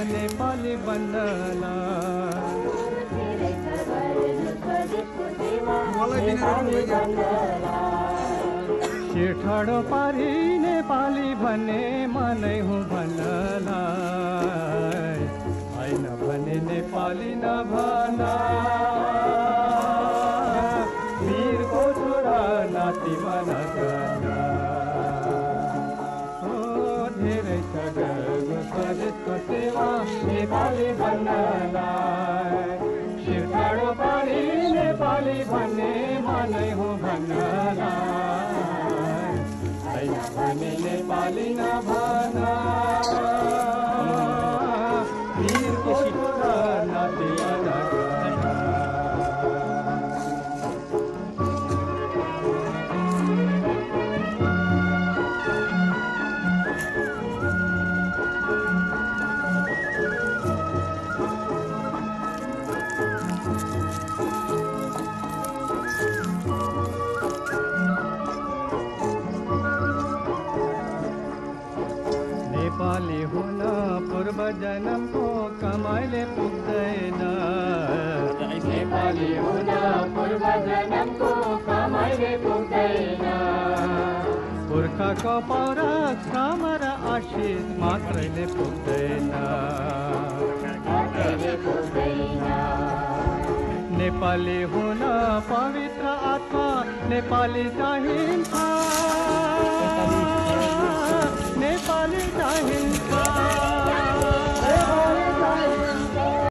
नेपाली शिर ठाडो पारी नेपाली भन्ने मनै हुँ भन्नलाई होइन भने नेपाली नभन वीरको छोरा नाति मन धेरै छ गर्व स्वदेशको सेवा नेपाली भन्नलाई शिर ठाडो पारी नेपाली भन्ने मनै हुँ भन्नलाई होइन भने नेपाली नभन वीरको छोरा नाति मन नेपाली हुन पूर्व जन्मको कमाइले पुग्दैन नेपाली हुन पूर्व जन्मको कमाइले पुग्दैन पुर्खाको पराक्रम र आशिष मात्रैले पुग्दैन नेपाली हुन पवित्र आत्मा नेपाली चाहिन्छ नेपाली चाहिन्छ